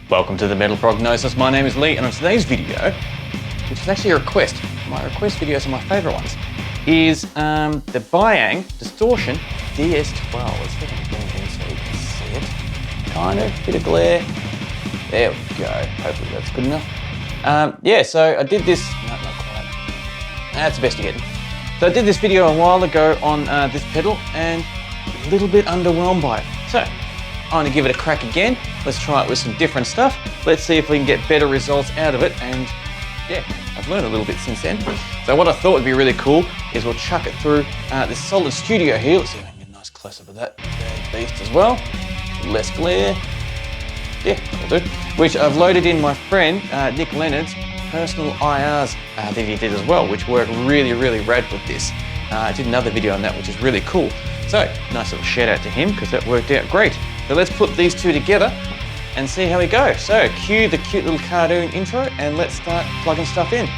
Welcome to the Metal Prognosis. My name is Lee, and on today's video, which is actually a request, my request videos are my favourite ones, is the Biyang Distortion DS12. Let's see if I can bring it in so you can see it. Kind of, bit of glare. There we go. Hopefully that's good enough. Yeah, so I did this, no, not quite. That's the best you get. So I did this video a while ago on this pedal and a little bit underwhelmed by it. So I'm going to give it a crack again. Let's try it with some different stuff. Let's see if we can get better results out of it. And yeah, I've learned a little bit since then. So what I thought would be really cool is we'll chuck it through this Solid Studio here. Let's see if I can get a nice close-up of that beast as well. Less glare. Yeah, that'll do. Which I've loaded in my friend Nick Leonard's personal IRs that he did as well, which work really, really rad with this. I did another video on that, which is really cool. So, nice little shout out to him because that worked out great. So let's put these two together and see how we go. So, cue the cute little cartoon intro and let's start plugging stuff in.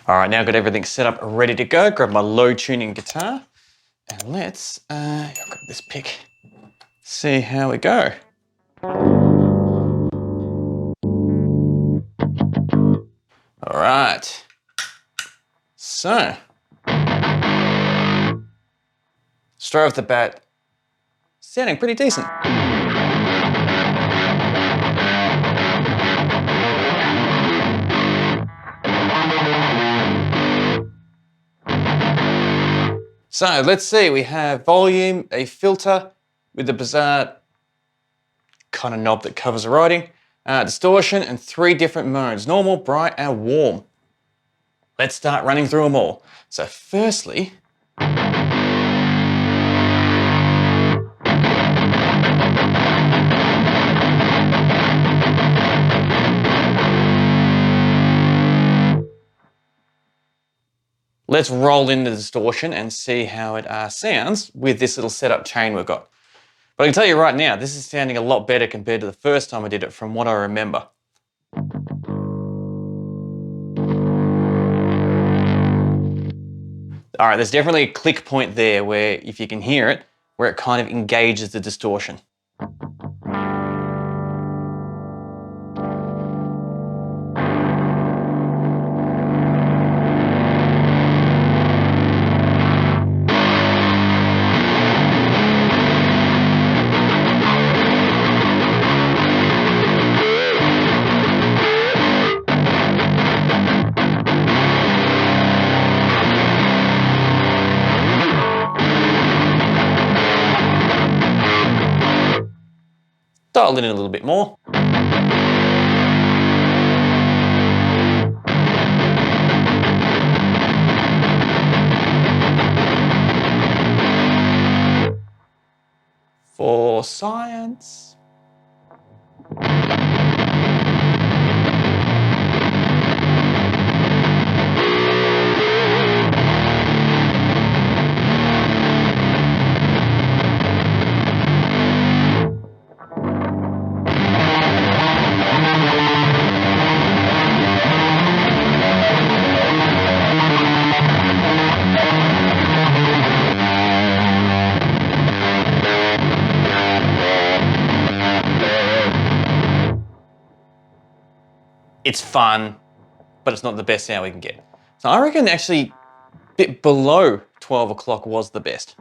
All right, now I've got everything set up, ready to go. Grab my low tuning guitar and let's grab this pick, see how we go. All right, so straight off the bat, sounding pretty decent. So let's see, we have volume, a filter with the bizarre kind of knob that covers the writing, distortion, and 3 different modes, normal, bright, and warm. Let's start running through them all. So firstly, let's roll in the distortion and see how it sounds with this little setup chain we've got. But I can tell you right now, this is sounding a lot better compared to the first time I did it from what I remember. All right, there's definitely a click point there where, if you can hear it, where it kind of engages the distortion. Dial it in a little bit more. For science. It's fun, but it's not the best sound we can get. So I reckon actually a bit below 12 o'clock was the best.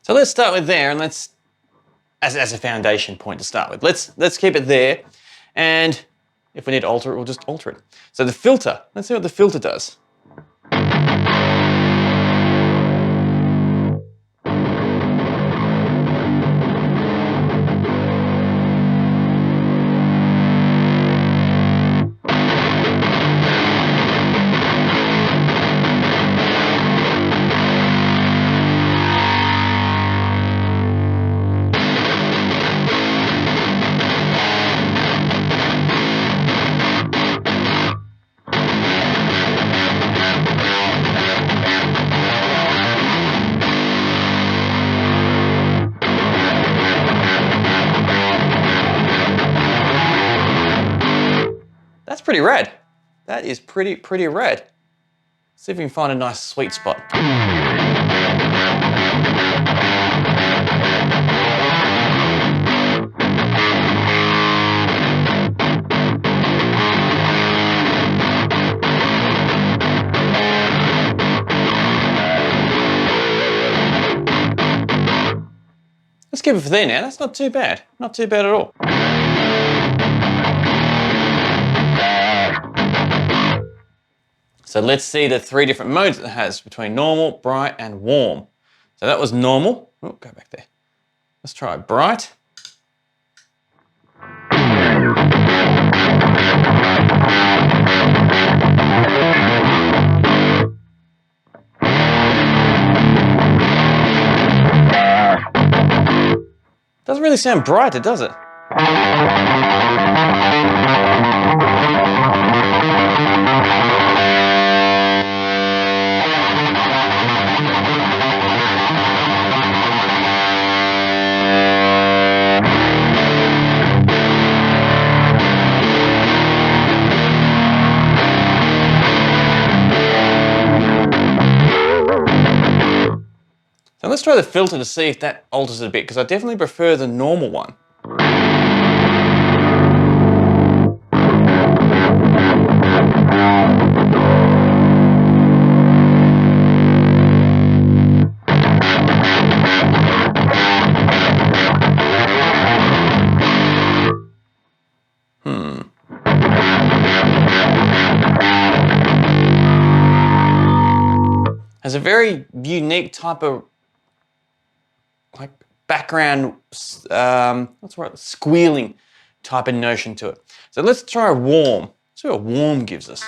So let's start with there, and let's, as a foundation point to start with, let's keep it there, and if we need to alter it, we'll just alter it. So the filter, let's see what the filter does. pretty rad. That is pretty rad. See if we can find a nice sweet spot. Let's give it for there now. That's not too bad. Not too bad at all. So let's see the 3 different modes it has between normal, bright, and warm. So that was normal. Oh, go back there. Let's try bright. Doesn't really sound brighter, does it? So let's try the filter to see if that alters it a bit, because I definitely prefer the normal one. Has a very unique type of like background, what's the right, squealing type of notion to it. So let's try a warm. See what a warm gives us.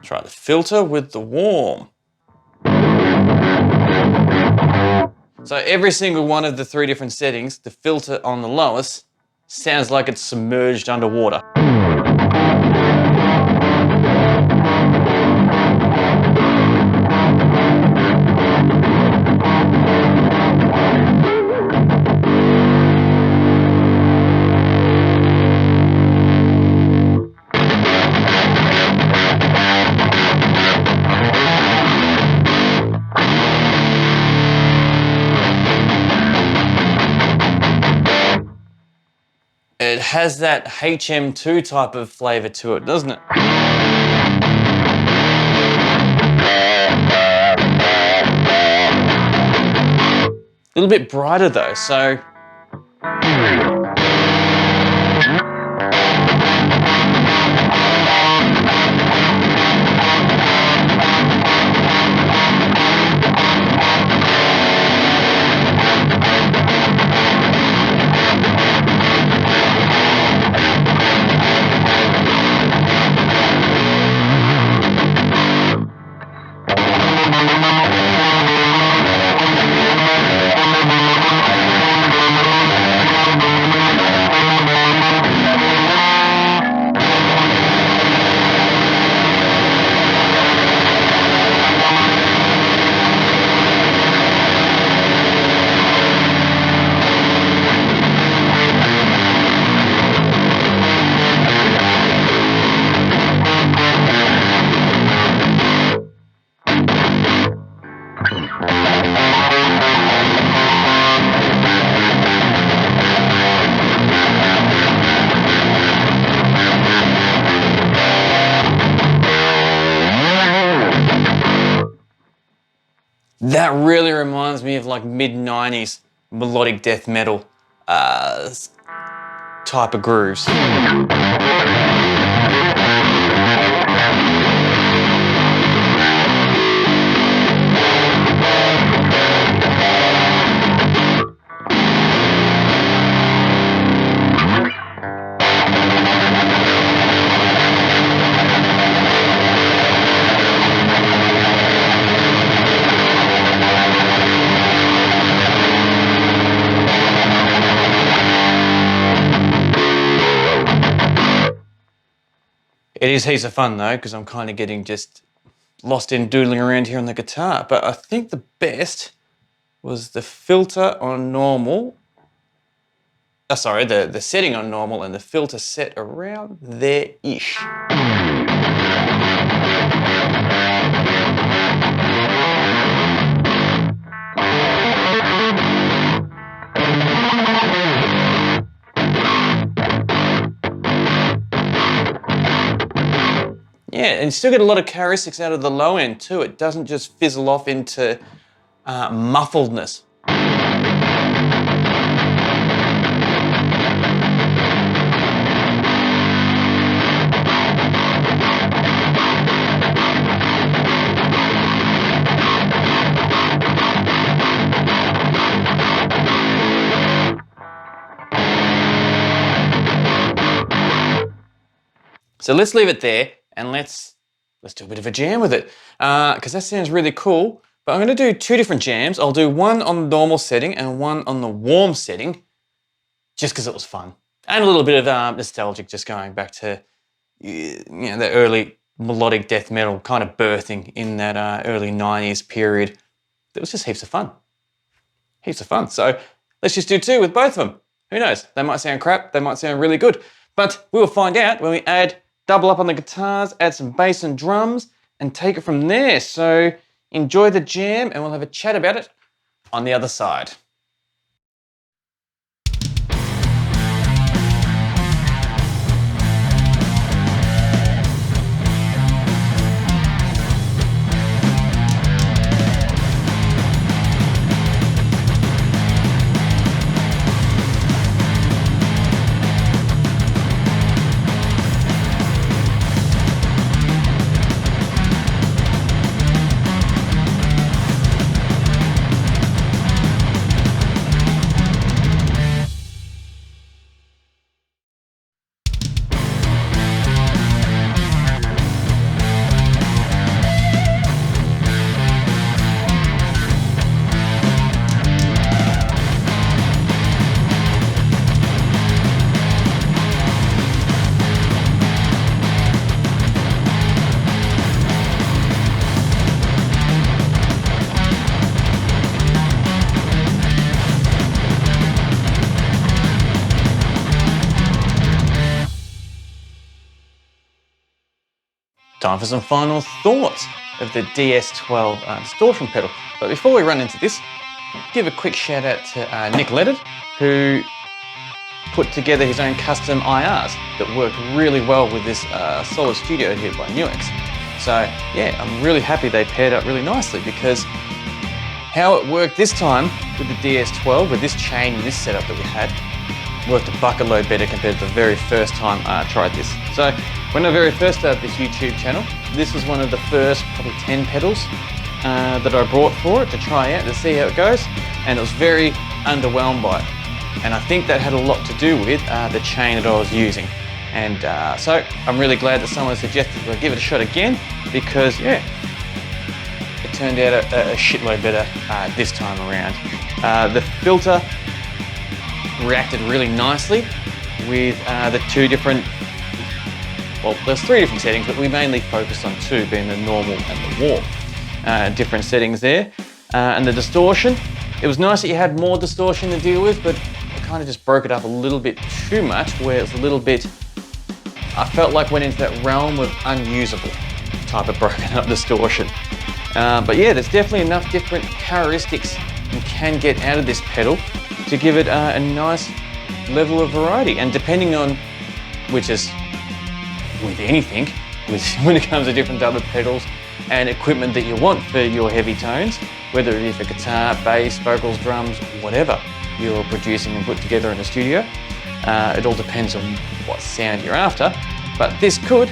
Try the filter with the warm. So every single one of the 3 different settings, the filter on the lowest sounds like it's submerged underwater. It has that HM2 type of flavour to it, doesn't it? A little bit brighter though, so... That really reminds me of like mid-90s melodic death metal type of grooves. It is heaps of fun though, because I'm kind of getting just lost in doodling around here on the guitar. But I think the best was the filter on normal. Oh, sorry, the setting on normal and the filter set around there-ish. Yeah, and you still get a lot of characteristics out of the low end too. It doesn't just fizzle off into muffledness. So let's leave it there and let's do a bit of a jam with it because that sounds really cool. But I'm going to do two different jams. I'll do one on the normal setting and one on the warm setting just because it was fun. And a little bit of nostalgic, just going back to the early melodic death metal kind of birthing in that early 90s period. It was just heaps of fun. Heaps of fun. So let's just do two with both of them. Who knows? They might sound crap. They might sound really good. But we will find out when we double up on the guitars, add some bass and drums, and take it from there. So enjoy the jam, and we'll have a chat about it on the other side. Time for some final thoughts of the DS12 distortion pedal. But before we run into this, give a quick shout out to Nick Leonard, who put together his own custom IRs that work really well with this Solid Studio here by Nuix. So yeah, I'm really happy they paired up really nicely, because how it worked this time with the DS12, with this chain and this setup that we had, worked a bucket load better compared to the very first time I tried this. So when I very first started this YouTube channel, this was one of the first probably 10 pedals that I brought for it to try out to see how it goes, and it was very underwhelmed by it. And I think that had a lot to do with the chain that I was using. And so I'm really glad that someone suggested I give it a shot again, because yeah, it turned out a shitload better this time around. The filter reacted really nicely with the two different, well, there's three different settings, but we mainly focused on two, being the normal and the warm. Different settings there. And the distortion, it was nice that you had more distortion to deal with, but I kind of just broke it up a little bit too much, where it's a little bit, I felt like went into that realm of unusable type of broken up distortion. But yeah, there's definitely enough different characteristics you can get out of this pedal to give it a nice level of variety. And depending on, which is with anything, when it comes to different type of pedals and equipment that you want for your heavy tones, whether it is a guitar, bass, vocals, drums, whatever you're producing and put together in a studio, it all depends on what sound you're after. But this could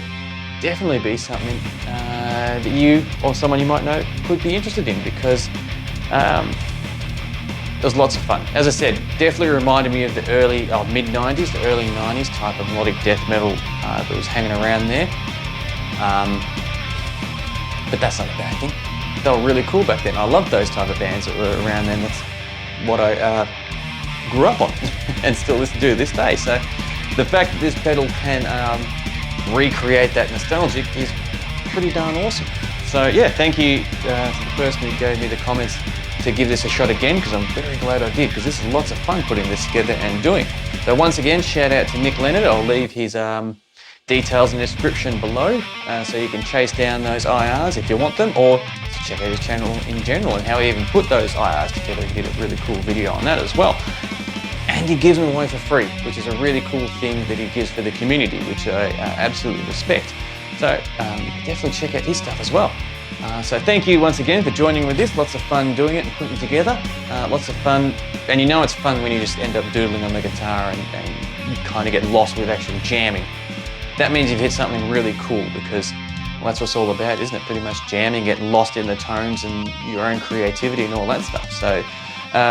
definitely be something that you or someone you might know could be interested in, because it was lots of fun. As I said, definitely reminded me of the early, mid-90s, the early 90s type of melodic death metal that was hanging around there. But that's not a bad thing. They were really cool back then. I loved those type of bands that were around then. That's what I grew up on and still listen to this day. So the fact that this pedal can recreate that nostalgic is pretty darn awesome. So yeah, thank you to the person who gave me the comments to give this a shot again, because I'm very glad I did, because this is lots of fun putting this together and doing. So once again, shout out to Nick Leonard. I'll leave his details in the description below, so you can chase down those IRs if you want them, or check out his channel in general and how he even put those IRs together. He did a really cool video on that as well. And he gives them away for free, which is a really cool thing that he gives for the community, which I absolutely respect. So definitely check out his stuff as well. So thank you once again for joining with this. Lots of fun doing it and putting it together. Lots of fun, and you know it's fun when you just end up doodling on the guitar and you kind of get lost with actually jamming. That means you've hit something really cool, because well, that's what it's all about, isn't it? Pretty much jamming, getting lost in the tones and your own creativity and all that stuff. So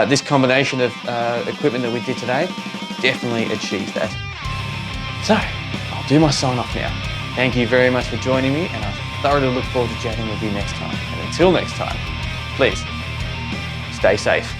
this combination of equipment that we did today definitely achieves that. So I'll do my sign off now. Thank you very much for joining me, and I thoroughly look forward to chatting with you next time. And until next time, please stay safe.